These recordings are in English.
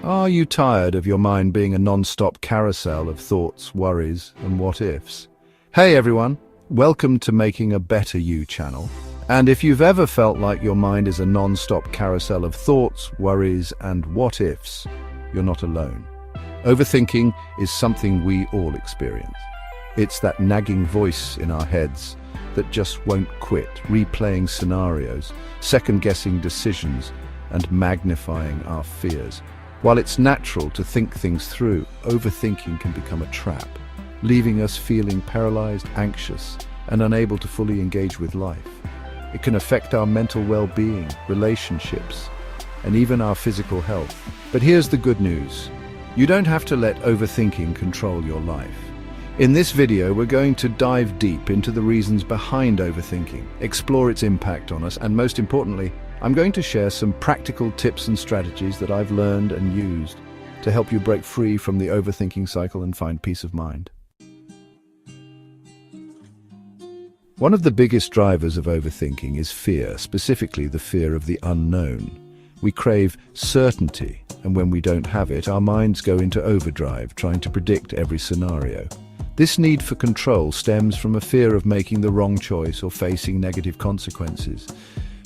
Are you tired of your mind being a non-stop carousel of thoughts, worries, and what-ifs? Hey everyone, welcome to Making a Better You channel. And if you've ever felt like your mind is a non-stop carousel of thoughts, worries, and what-ifs, you're not alone. Overthinking is something we all experience. It's that nagging voice in our heads that just won't quit, replaying scenarios, second-guessing decisions, and magnifying our fears. While it's natural to think things through, overthinking can become a trap, leaving us feeling paralyzed, anxious, and unable to fully engage with life. It can affect our mental well-being, relationships, and even our physical health. But here's the good news. You don't have to let overthinking control your life. In this video, we're going to dive deep into the reasons behind overthinking, explore its impact on us, and most importantly, I'm going to share some practical tips and strategies that I've learned and used to help you break free from the overthinking cycle and find peace of mind. One of the biggest drivers of overthinking is fear, specifically the fear of the unknown. We crave certainty, and when we don't have it, our minds go into overdrive, trying to predict every scenario. This need for control stems from a fear of making the wrong choice or facing negative consequences.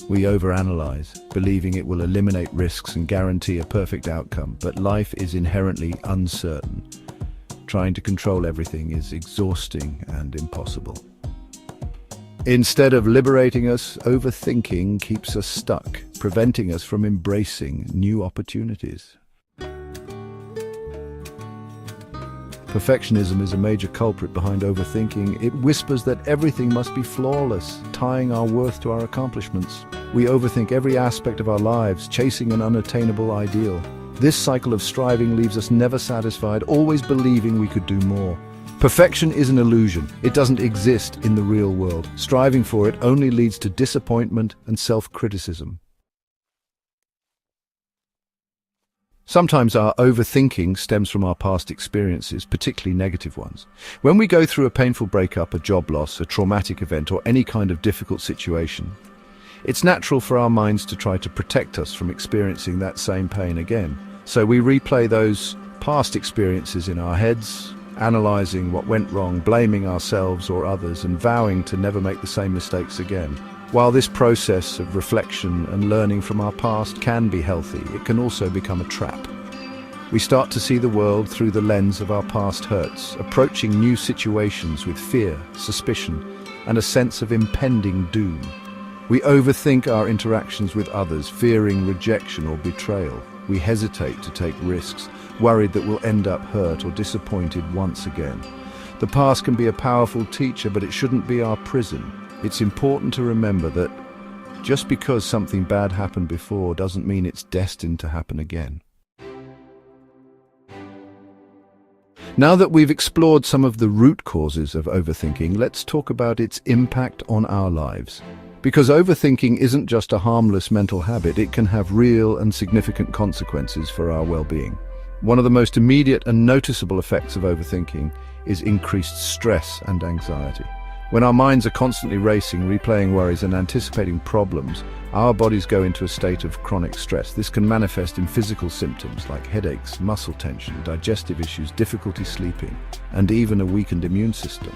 We overanalyze, believing it will eliminate risks and guarantee a perfect outcome, but life is inherently uncertain. Trying to control everything is exhausting and impossible. Instead of liberating us, overthinking keeps us stuck, preventing us from embracing new opportunities. Perfectionism is a major culprit behind overthinking. It whispers that everything must be flawless, tying our worth to our accomplishments. We overthink every aspect of our lives, chasing an unattainable ideal. This cycle of striving leaves us never satisfied, always believing we could do more. Perfection is an illusion. It doesn't exist in the real world. Striving for it only leads to disappointment and self-criticism. Sometimes our overthinking stems from our past experiences, particularly negative ones. When we go through a painful breakup, a job loss, a traumatic event, or any kind of difficult situation, it's natural for our minds to try to protect us from experiencing that same pain again. So we replay those past experiences in our heads, analyzing what went wrong, blaming ourselves or others, and vowing to never make the same mistakes again. While this process of reflection and learning from our past can be healthy, it can also become a trap. We start to see the world through the lens of our past hurts, approaching new situations with fear, suspicion, and a sense of impending doom. We overthink our interactions with others, fearing rejection or betrayal. We hesitate to take risks, worried that we'll end up hurt or disappointed once again. The past can be a powerful teacher, but it shouldn't be our prison. It's important to remember that just because something bad happened before doesn't mean it's destined to happen again. Now that we've explored some of the root causes of overthinking, let's talk about its impact on our lives. Because overthinking isn't just a harmless mental habit, it can have real and significant consequences for our well-being. One of the most immediate and noticeable effects of overthinking is increased stress and anxiety. When our minds are constantly racing, replaying worries, and anticipating problems, our bodies go into a state of chronic stress. This can manifest in physical symptoms like headaches, muscle tension, digestive issues, difficulty sleeping, and even a weakened immune system.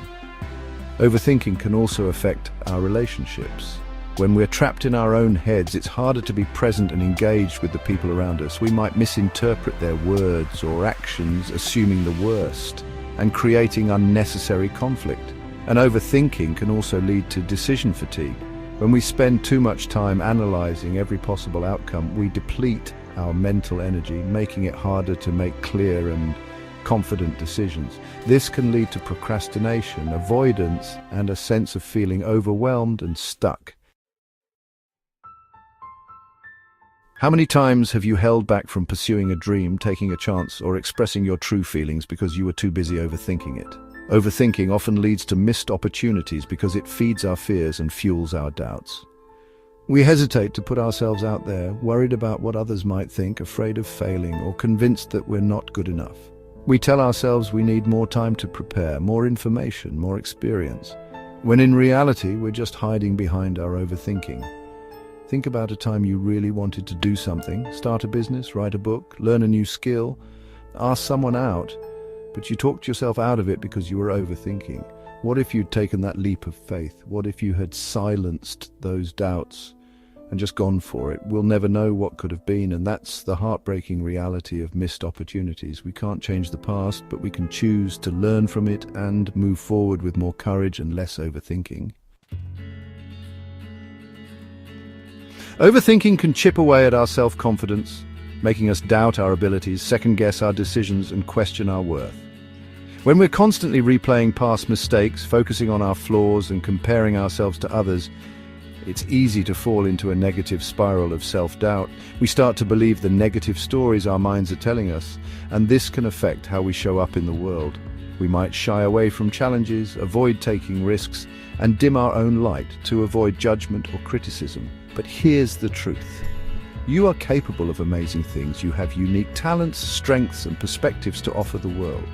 Overthinking can also affect our relationships. When we're trapped in our own heads, it's harder to be present and engaged with the people around us. We might misinterpret their words or actions, assuming the worst, and creating unnecessary conflict. And overthinking can also lead to decision fatigue. When we spend too much time analyzing every possible outcome, we deplete our mental energy, making it harder to make clear and confident decisions. This can lead to procrastination, avoidance, and a sense of feeling overwhelmed and stuck. How many times have you held back from pursuing a dream, taking a chance, or expressing your true feelings because you were too busy overthinking it? Overthinking often leads to missed opportunities because it feeds our fears and fuels our doubts. We hesitate to put ourselves out there, worried about what others might think, afraid of failing, or convinced that we're not good enough. We tell ourselves we need more time to prepare, more information, more experience, when in reality we're just hiding behind our overthinking. Think about a time you really wanted to do something, start a business, write a book, learn a new skill, ask someone out, but you talked yourself out of it because you were overthinking. What if you'd taken that leap of faith? What if you had silenced those doubts and just gone for it? We'll never know what could have been, and that's the heartbreaking reality of missed opportunities. We can't change the past, but we can choose to learn from it and move forward with more courage and less overthinking. Overthinking can chip away at our self-confidence, making us doubt our abilities, second-guess our decisions, and question our worth. When we're constantly replaying past mistakes, focusing on our flaws and comparing ourselves to others, it's easy to fall into a negative spiral of self-doubt. We start to believe the negative stories our minds are telling us, and this can affect how we show up in the world. We might shy away from challenges, avoid taking risks, and dim our own light to avoid judgment or criticism. But here's the truth. You are capable of amazing things. You have unique talents, strengths, and perspectives to offer the world.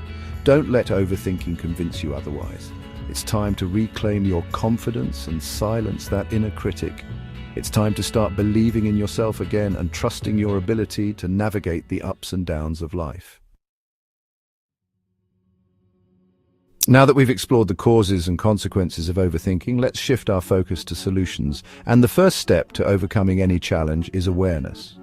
Don't let overthinking convince you otherwise. It's time to reclaim your confidence and silence that inner critic. It's time to start believing in yourself again and trusting your ability to navigate the ups and downs of life. Now that we've explored the causes and consequences of overthinking, let's shift our focus to solutions. And the first step to overcoming any challenge is awareness.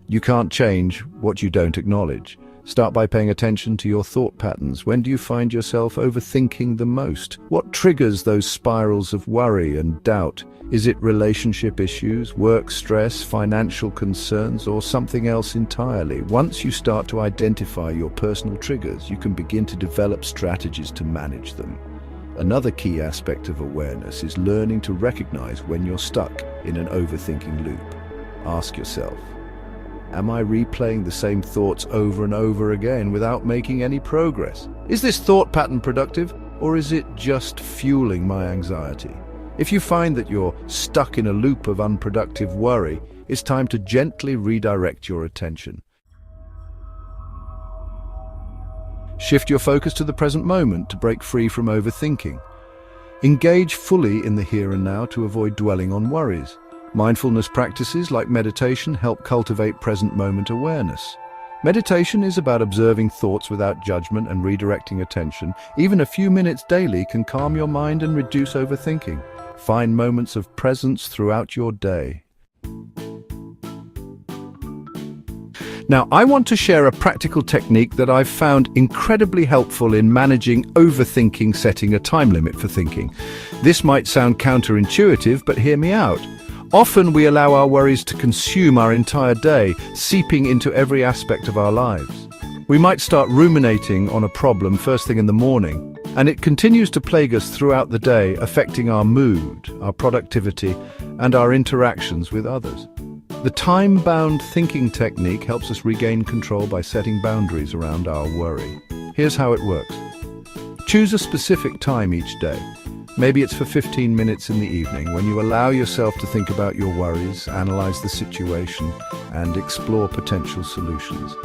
You can't change what you don't acknowledge. Start by paying attention to your thought patterns. When do you find yourself overthinking the most? What triggers those spirals of worry and doubt? Is it relationship issues, work stress, financial concerns, or something else entirely? Once you start to identify your personal triggers, you can begin to develop strategies to manage them. Another key aspect of awareness is learning to recognize when you're stuck in an overthinking loop. Ask yourself, am I replaying the same thoughts over and over again without making any progress? Is this thought pattern productive, or is it just fueling my anxiety? If you find that you're stuck in a loop of unproductive worry, it's time to gently redirect your attention. Shift your focus to the present moment to break free from overthinking. Engage fully in the here and now to avoid dwelling on worries. Mindfulness practices like meditation help cultivate present moment awareness. Meditation is about observing thoughts without judgment and redirecting attention. Even a few minutes daily can calm your mind and reduce overthinking. Find moments of presence throughout your day. Now, I want to share a practical technique that I've found incredibly helpful in managing overthinking, setting a time limit for thinking. This might sound counterintuitive, but hear me out. Often we allow our worries to consume our entire day, seeping into every aspect of our lives. We might start ruminating on a problem first thing in the morning, and it continues to plague us throughout the day, affecting our mood, our productivity, and our interactions with others. The time-bound thinking technique helps us regain control by setting boundaries around our worry. Here's how it works. Choose a specific time each day. Maybe it's for 15 minutes in the evening, when you allow yourself to think about your worries, analyze the situation, and explore potential solutions.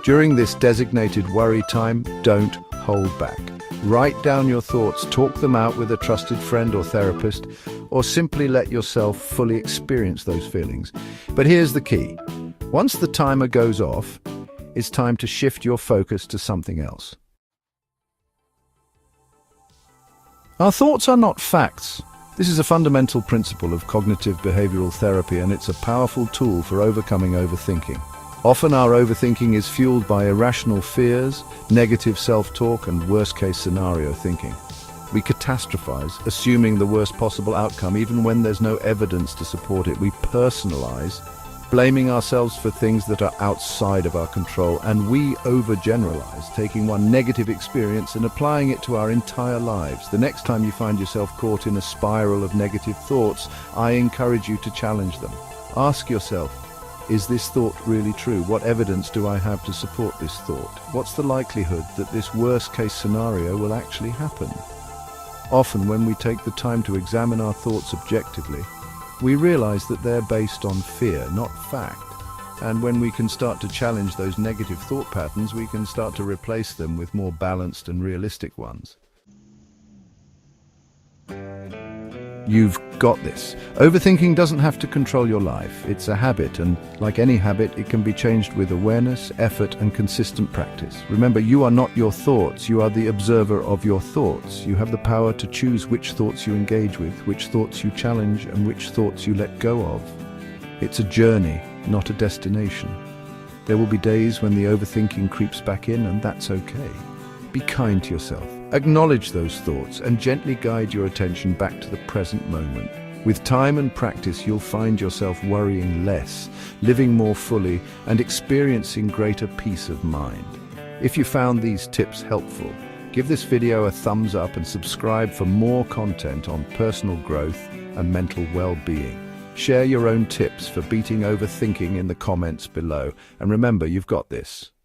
During this designated worry time, don't hold back. Write down your thoughts, talk them out with a trusted friend or therapist, or simply let yourself fully experience those feelings. But here's the key. Once the timer goes off, it's time to shift your focus to something else. Our thoughts are not facts. This is a fundamental principle of cognitive behavioral therapy, and it's a powerful tool for overcoming overthinking. Often our overthinking is fueled by irrational fears, negative self-talk, and worst-case scenario thinking. We catastrophize, assuming the worst possible outcome even when there's no evidence to support it. We personalize, blaming ourselves for things that are outside of our control, and we overgeneralize, taking one negative experience and applying it to our entire lives. The next time you find yourself caught in a spiral of negative thoughts, I encourage you to challenge them. Ask yourself, is this thought really true? What evidence do I have to support this thought? What's the likelihood that this worst-case scenario will actually happen? Often, when we take the time to examine our thoughts objectively, we realize that they're based on fear, not fact. And when we can start to challenge those negative thought patterns, we can start to replace them with more balanced and realistic ones. You've got this. Overthinking doesn't have to control your life. It's a habit, and like any habit, it can be changed with awareness, effort, and consistent practice. Remember, you are not your thoughts. You are the observer of your thoughts. You have the power to choose which thoughts you engage with, which thoughts you challenge, and which thoughts you let go of. It's a journey, not a destination. There will be days when the overthinking creeps back in, and that's okay. Be kind to yourself. Acknowledge those thoughts and gently guide your attention back to the present moment. With time and practice, you'll find yourself worrying less, living more fully, and experiencing greater peace of mind. If you found these tips helpful, give this video a thumbs up and subscribe for more content on personal growth and mental well-being. Share your own tips for beating overthinking in the comments below. And remember, you've got this.